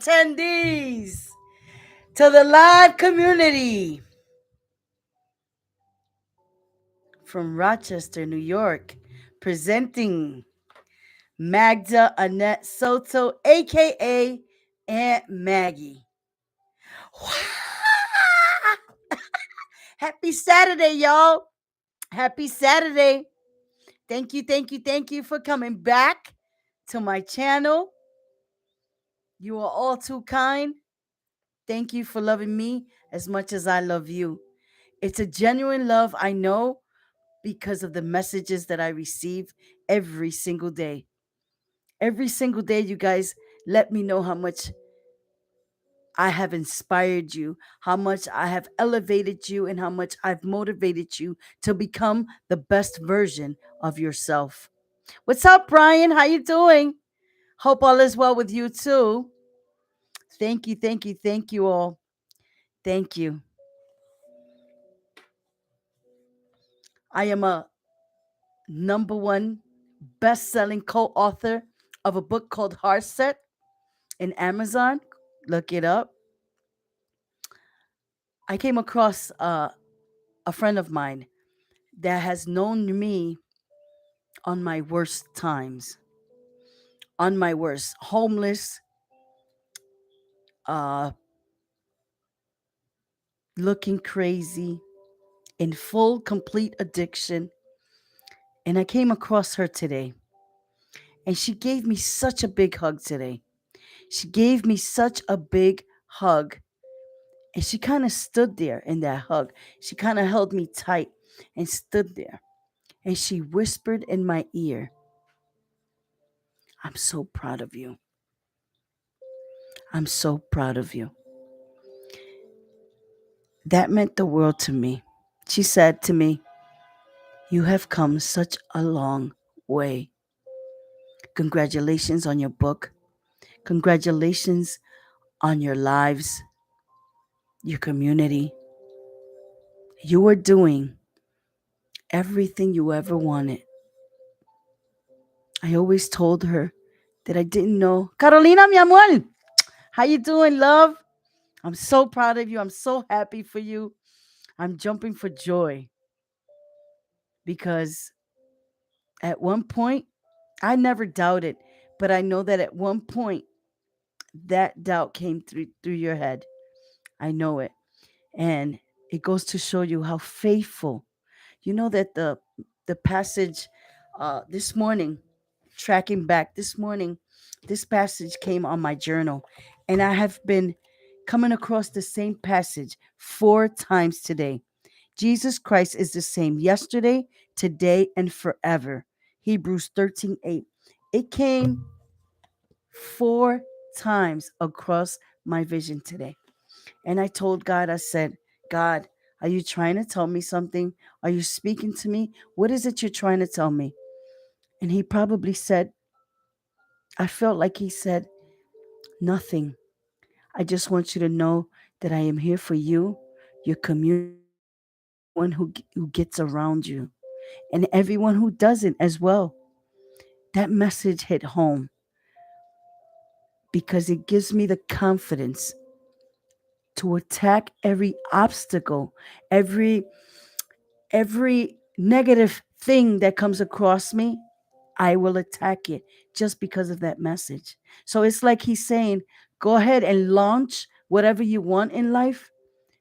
attendees, to the live community from Rochester, New York, presenting Magda Annette Soto, aka Aunt Maggie. Happy Saturday, y'all. Happy Saturday. Thank you for coming back to my channel. You are all too kind. Thank you for loving me as much as I love you. It's a genuine love, I know, because of the messages that I receive every single day. Every single day, you guys let me know how much I have inspired you, how much I have elevated you, and how much I've motivated you to become the best version of yourself. What's up, Brian? How you doing? Hope all is well with you too. Thank you all. Thank you. I am a number one best-selling co-author of a book called Heart Set in Amazon. Look it up. I came across a friend of mine that has known me on my worst times, on my worst, homeless, uh, looking crazy, in full, complete addiction. And I came across her today, and she gave me such a big hug today. She gave me such a big hug. And she kind of stood there in that hug. She kind of held me tight and stood there. And she whispered in my ear, I'm so proud of you. I'm so proud of you. That meant the world to me. She said to me, you have come such a long way. Congratulations on your book. Congratulations on your lives, your community. You are doing everything you ever wanted. I always told her that I didn't know. Carolina, mi amor, how you doing, love? I'm so proud of you. I'm so happy for you. I'm jumping for joy because at one point, I never doubted, but I know that at one point, that doubt came through your head. I know it. And it goes to show you how faithful. You know that the passage this morning, tracking back this morning, this passage came on my journal, and I have been coming across the same passage 4 times today. Jesus Christ is the same yesterday, today, and forever. Hebrews 13:8. It came 4 times across my vision today. And I told God, I said, God, are you trying to tell me something? Are you speaking to me? What is it you're trying to tell me? And he probably said, I felt like he said, nothing. I just want you to know that I am here for you, your community, everyone who gets around you, and everyone who doesn't as well. That message hit home because it gives me the confidence to attack every obstacle, every negative thing that comes across me. I will attack it just because of that message. So it's like he's saying, go ahead and launch whatever you want in life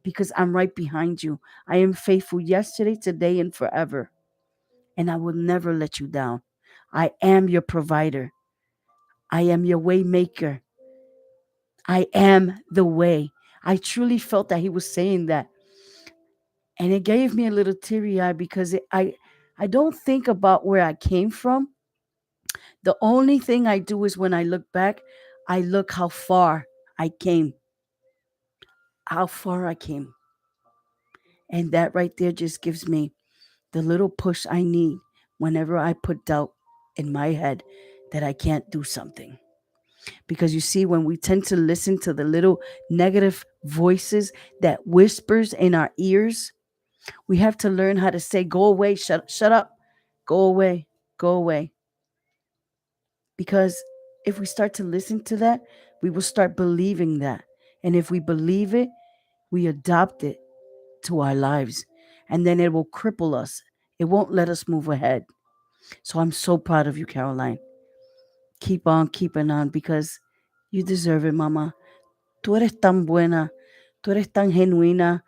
because I'm right behind you. I am faithful yesterday, today, and forever. And I will never let you down. I am your provider. I am your way maker. I am the way. I truly felt that he was saying that. And it gave me a little teary eye because I don't think about where I came from. The only thing I do is when I look back, I look how far I came, how far I came. And that right there just gives me the little push I need whenever I put doubt in my head that I can't do something. Because you see, when we tend to listen to the little negative voices that whispers in our ears, we have to learn how to say, go away, shut up, go away, go away. Because if we start to listen to that, We will start believing that. And if we believe it, we adopt it to our lives. And then it will cripple us. It won't let us move ahead. So I'm so proud of you, Caroline. Keep on keeping on because you deserve it, mama. Tú eres tan buena. Tú eres tan genuina.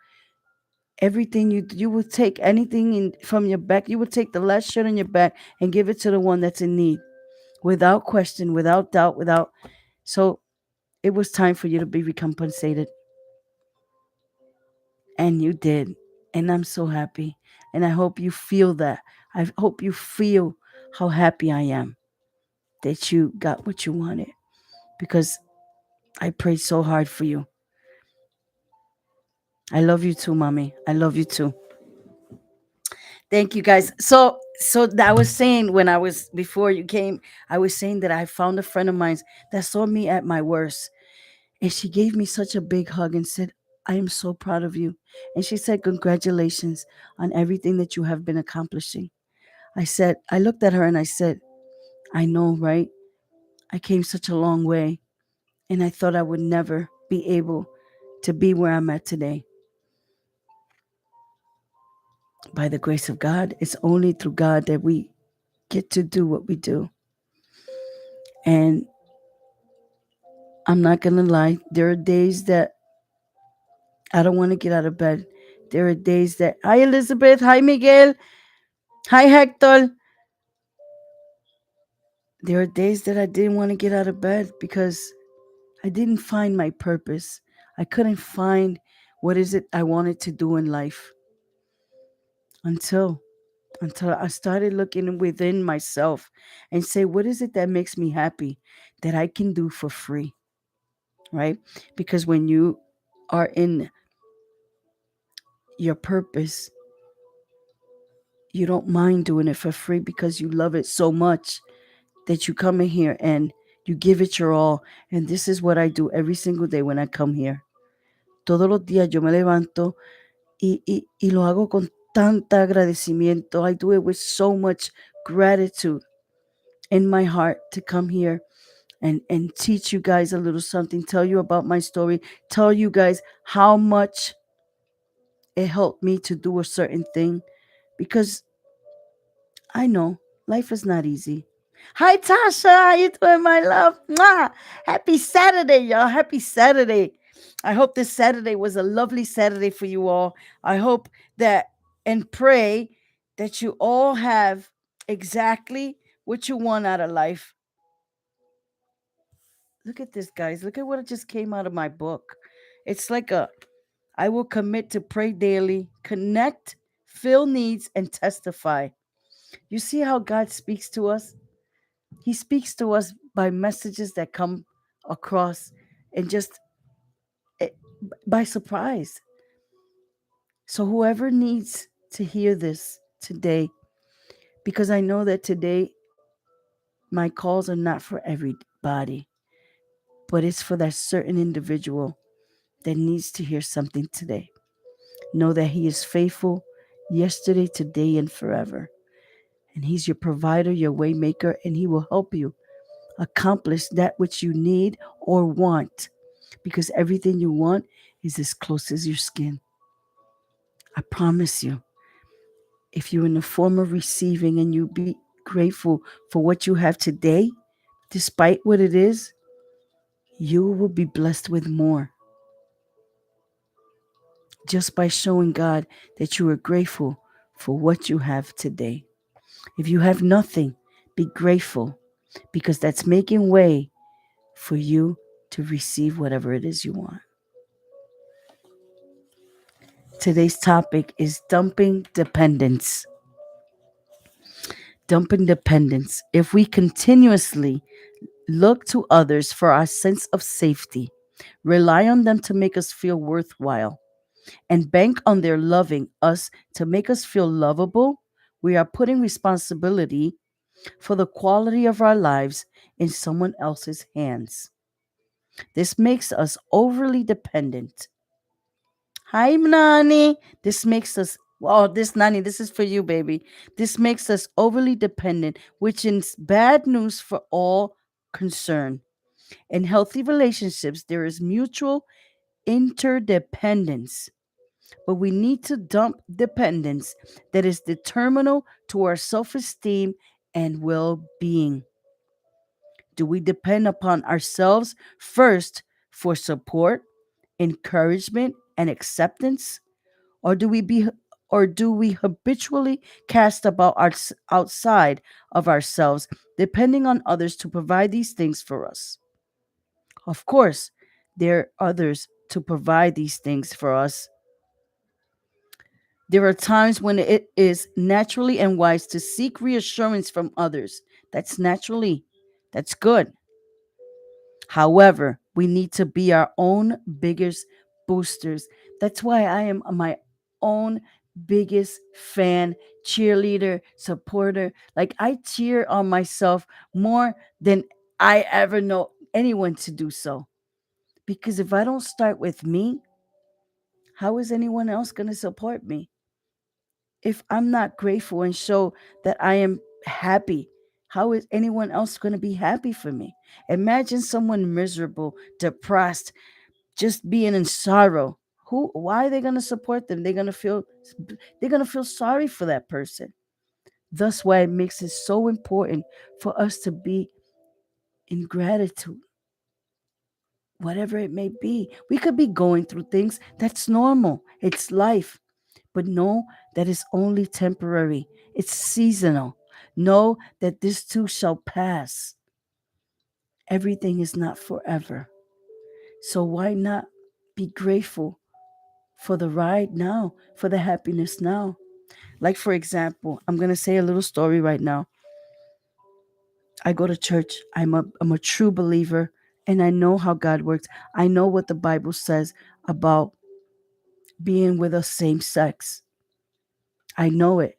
Everything you will take anything from your back. You will take the last shirt on your back and give it to the one that's in need without question, without doubt, without. So it was time for you to be recompensated. And you did. And I'm so happy. And I hope you feel that. I hope you feel how happy I am that you got what you wanted because I prayed so hard for you. I love you too, mommy. I love you too. Thank you guys. So I was saying when I was before you came, I was saying that I found a friend of mine that saw me at my worst. And she gave me such a big hug and said, I am so proud of you. And she said, congratulations on everything that you have been accomplishing. I looked at her and I said, I know, right? I came such a long way. And I thought I would never be able to be where I'm at today. By the grace of God, it's only through God that we get to do what we do. And I'm not going to lie, there are days that I don't want to get out of bed. There are days that, hi Elizabeth, hi Miguel, hi Hector. There are days that I didn't want to get out of bed because I didn't find my purpose. I couldn't find what is it I wanted to do in life until I started looking within myself and say, what is it that makes me happy that I can do for free? Right? Because when you are in your purpose, you don't mind doing it for free because you love it so much that you come in here and you give it your all. And this is what I do every single day when I come here. Todos los días yo me levanto y lo hago con tanta agradecimiento. I do it with so much gratitude in my heart to come here and teach you guys a little something, tell you about my story, tell you guys how much it helped me to do a certain thing because I know life is not easy. Hi Tasha, how you doing, my love? Mwah! Happy Saturday, y'all. Happy Saturday. I hope this Saturday was a lovely Saturday for you all. I hope that and pray that you all have exactly what you want out of life. Look at this, guys. Look at what just came out of my book. It's like I will commit to pray daily, connect, fill needs, and testify. You see how God speaks to us? He speaks to us by messages that come across and just eh, by surprise. So, whoever needs to hear this today, because I know that today my calls are not for everybody, but it's for that certain individual that needs to hear something today. Know that He is faithful yesterday, today, and forever. And He's your provider, your waymaker, and He will help you accomplish that which you need or want because everything you want is as close as your skin. I promise you, if you're in the form of receiving and you be grateful for what you have today, despite what it is, you will be blessed with more just by showing God that you are grateful for what you have today. If you have nothing, be grateful because that's making way for you to receive whatever it is you want. Today's topic is dumping dependence. Dumping dependence. If we continuously look to others for our sense of safety, rely on them to make us feel worthwhile, and bank on their loving us to make us feel lovable, we are putting responsibility for the quality of our lives in someone else's hands. This makes us overly dependent. Hi, Nani. This makes us, oh, this Nani, this is for you, baby. This makes us overly dependent, which is bad news for all concerned. In healthy relationships, there is mutual interdependence, but we need to dump dependence that is detrimental to our self esteem and well being. Do we depend upon ourselves first for support, encouragement, and acceptance? Or do we habitually cast about outside of ourselves, depending on others to provide these things for us? Of course, there are others to provide these things for us. There are times when it is naturally and wise to seek reassurance from others. That's naturally, that's good. However, we need to be our own biggest boosters. That's why I am my own biggest fan, cheerleader, supporter. Like I cheer on myself more than I ever know anyone to do so. Because if I don't start with me, how is anyone else going to support me? If I'm not grateful and show that I am happy, how is anyone else going to be happy for me? Imagine someone miserable, depressed, just being in sorrow. Why are they going to support them? They're going to feel sorry for that person. That's why it makes it so important for us to be in gratitude, whatever it may be. We could be going through things. That's normal. It's life. But know that it's only temporary, it's seasonal. Know that this too shall pass. Everything is not forever. So why not be grateful for the ride now, for the happiness now? Like, for example, I'm going to say a little story right now. I go to church, I'm a true believer, and I know how God works. I know what the Bible says about being with a same sex. I know it.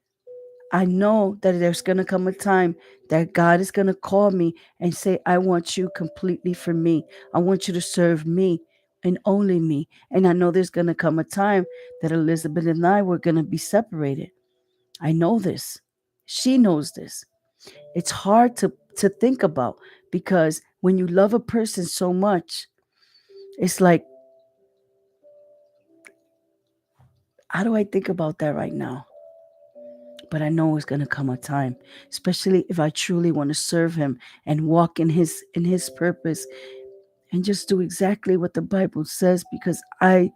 I know that there's going to come a time that God is going to call me and say, I want you completely for me. I want you to serve me and only me. And I know there's going to come a time that Elizabeth and I were going to be separated. I know this. She knows this. It's hard to think about because when you love a person so much, it's like, how do I think about that right now? But I know it's gonna come a time, especially if I truly want to serve him and walk in his purpose and just do exactly what the Bible says because I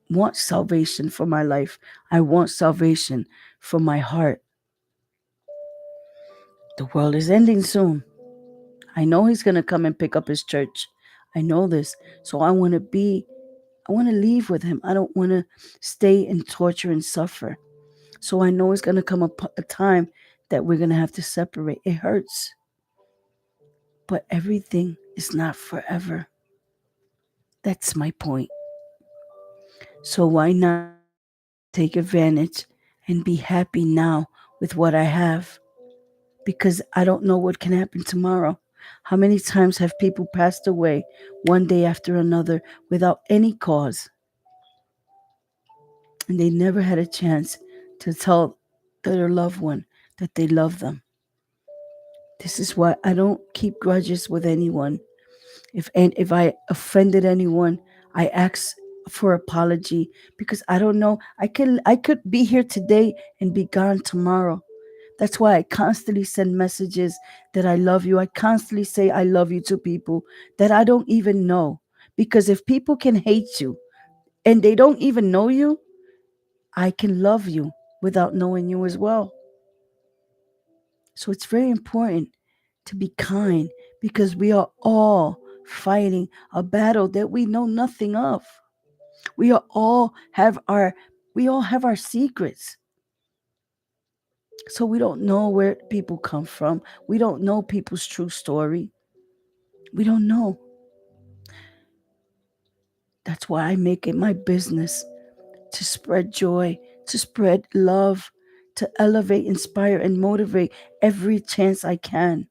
want salvation for my life. I want salvation for my heart. The world is ending soon. I know he's gonna come and pick up his church. I know this. So I want to leave with him. I don't want to stay in torture and suffer. So I know it's going to come a time that we're going to have to separate. It hurts. But everything is not forever. That's my point. So why not take advantage and be happy now with what I have? Because I don't know what can happen tomorrow. How many times have people passed away one day after another without any cause? And they never had a chance to tell their loved one that they love them. This is why I don't keep grudges with anyone. If I offended anyone, I ask for apology because I don't know. I could be here today and be gone tomorrow. That's why I constantly send messages that I love you. I constantly say I love you to people that I don't even know. Because if people can hate you and they don't even know you, I can love you without knowing you as well. So it's very important to be kind because we are all fighting a battle that we know nothing of. We are all have our we all have our secrets. So we don't know where people come from. We don't know people's true story. We don't know. That's why I make it my business to spread joy, to spread love, to elevate, inspire, and motivate every chance I can.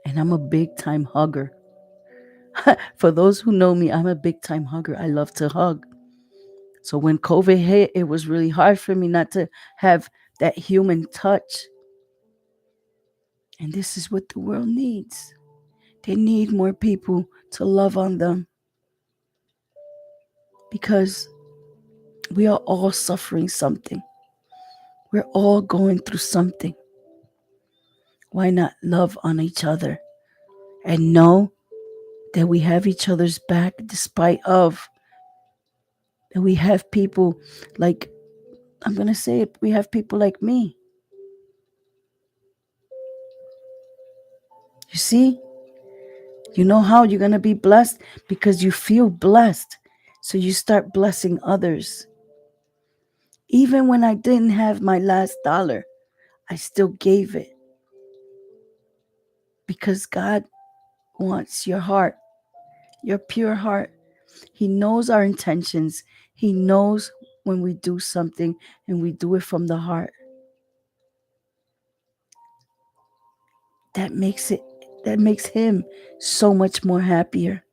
And I'm a big time hugger. For those who know me, I'm a big time hugger. I love to hug. So when COVID hit, it was really hard for me not to have that human touch. And this is what the world needs. They need more people to love on them because we are all suffering something. We're all going through something. Why not love on each other and know that we have each other's back despite of that we have people like, I'm going to say it, we have people like me. You see, you know how you're going to be blessed because you feel blessed. So you start blessing others. Even when I didn't have my last dollar, I still gave it because God wants your heart, your pure heart. He knows our intentions. He knows when we do something and we do it from the heart. That makes him so much more happier.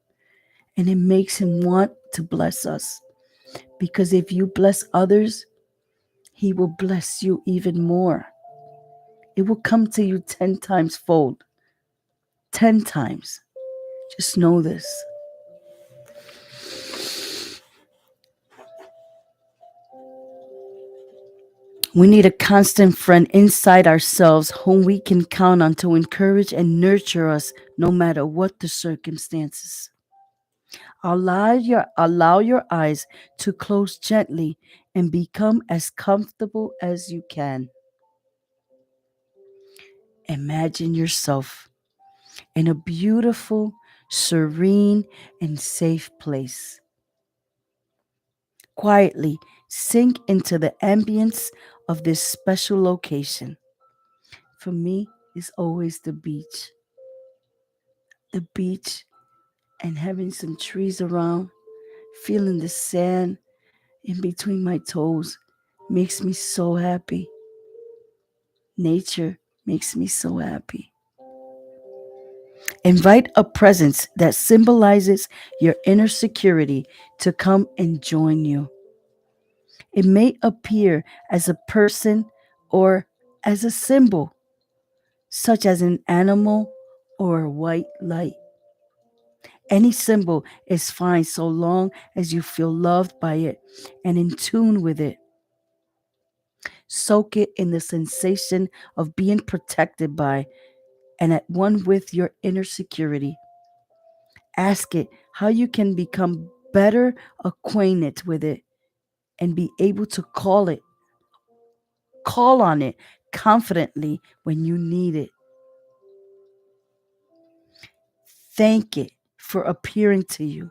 And it makes him want to bless us. Because if you bless others, he will bless you even more. It will come to you 10 times fold. 10 times. Just know this. We need a constant friend inside ourselves whom we can count on to encourage and nurture us no matter what the circumstances. Allow your eyes to close gently and become as comfortable as you can. Imagine yourself in a beautiful, serene, and safe place. Quietly sink into the ambience of this special location. For me, it's always the beach. The beach and having some trees around, feeling the sand in between my toes makes me so happy. Nature makes me so happy. Invite a presence that symbolizes your inner security to come and join you. It may appear as a person or as a symbol, such as an animal or a white light. Any symbol is fine so long as you feel loved by it and in tune with it. Soak it in the sensation of being protected by and at one with your inner security. Ask it how you can become better acquainted with it and be able to call on it confidently when you need it. Thank it for appearing to you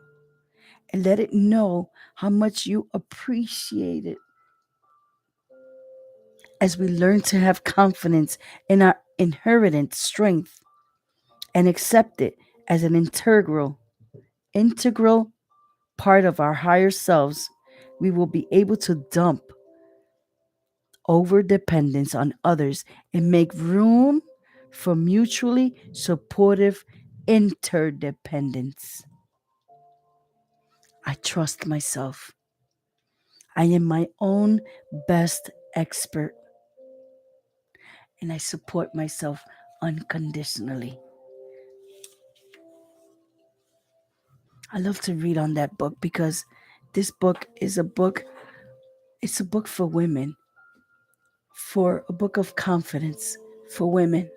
and let it know how much you appreciate it. As we learn to have confidence in our inherent strength and accept it as an integral part of our higher selves, we will be able to dump over dependence on others and make room for mutually supportive interdependence. I trust myself. I am my own best expert, and I support myself unconditionally. I love to read on that book because this book is a book, it's a book for women, for a book of confidence for women.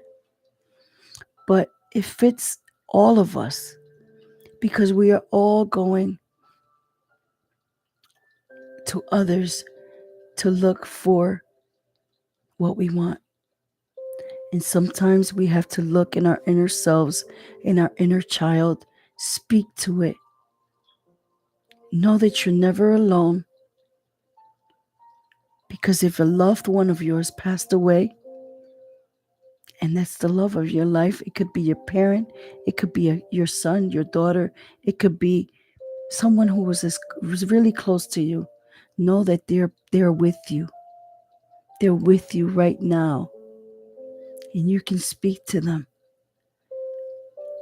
But it fits all of us because we are all going to others to look for what we want. And sometimes we have to look in our inner selves, in our inner child, speak to it. Know that you're never alone. Because if a loved one of yours passed away, and that's the love of your life, it could be your parent, it could be your son, your daughter, it could be someone who was really close to you. Know that they're with you. They're with you right now. And you can speak to them.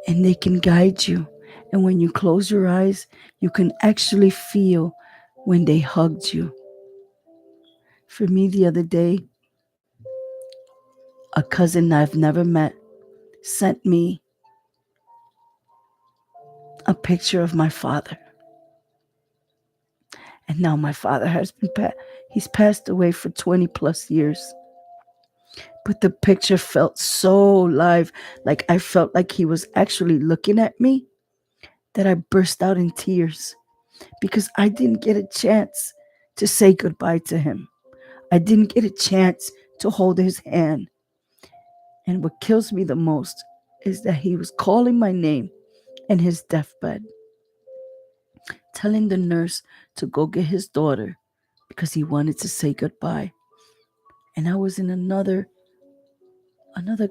And they can guide you. And when you close your eyes, you can actually feel when they hugged you. For me, the other day, a cousin I've never met, sent me a picture of my father. And now my father he's passed away for 20 plus years. But the picture felt so live, like I felt like he was actually looking at me, that I burst out in tears because I didn't get a chance to say goodbye to him. I didn't get a chance to hold his hand. And what kills me the most is that he was calling my name in his deathbed, telling the nurse to go get his daughter because he wanted to say goodbye. And I was in another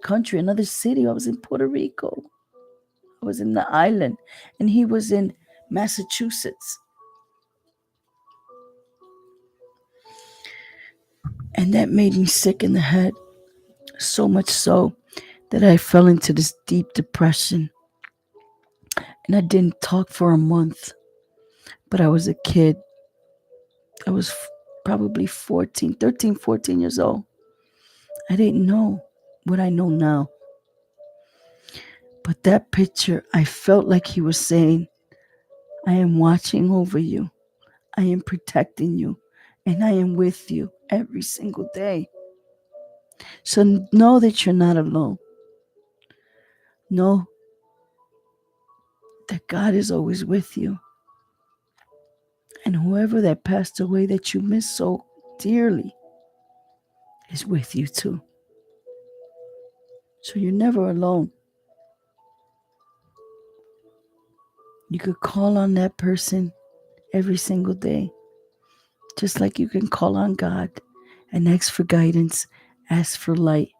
country, another city. I was in Puerto Rico. I was in the island, and he was in Massachusetts. And that made me sick in the head, so much so that I fell into this deep depression. And I didn't talk for a month. But I was a kid. I was probably 14, 13, 14 years old. I didn't know what I know now. But that picture, I felt like he was saying, I am watching over you. I am protecting you. And I am with you every single day. So know that you're not alone. Know that God is always with you. And whoever that passed away that you miss so dearly is with you too. So you're never alone. You could call on that person every single day, just like you can call on God and ask for guidance, ask for light,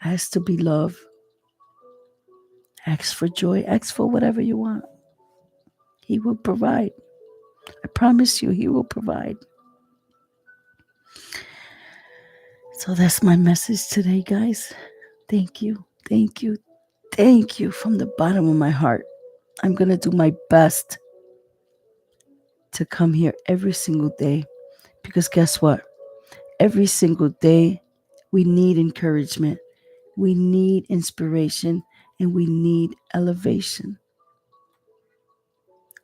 ask to be loved, ask for joy, ask for whatever you want. He will provide. I promise you, He will provide. So that's my message today, guys. Thank you, thank you, thank you from the bottom of my heart. I'm going to do my best to come here every single day because guess what? Every single day, we need encouragement, we need inspiration, and we need elevation.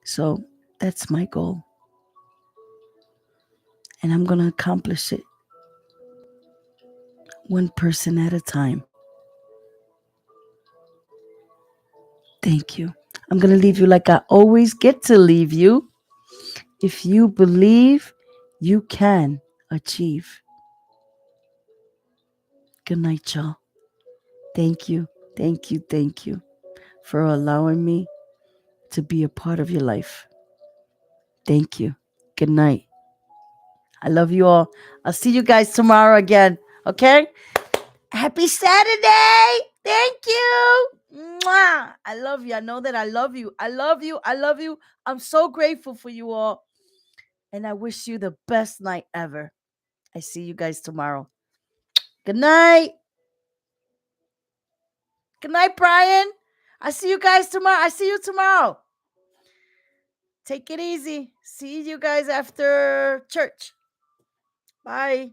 So that's my goal. And I'm going to accomplish it one person at a time. Thank you. I'm going to leave you like I always get to leave you. If you believe, you can achieve. Good night, y'all. Thank you, thank you, thank you for allowing me to be a part of your life. Thank you. Good night. I love you all. I'll see you guys tomorrow again. Okay? Happy Saturday. Thank you. Mwah. I love you. I know that I love you. I love you. I love you. I'm so grateful for you all. And I wish you the best night ever. I see you guys tomorrow. Good night. Good night, Brian. I see you guys tomorrow. I see you tomorrow. Take it easy. See you guys after church. Bye.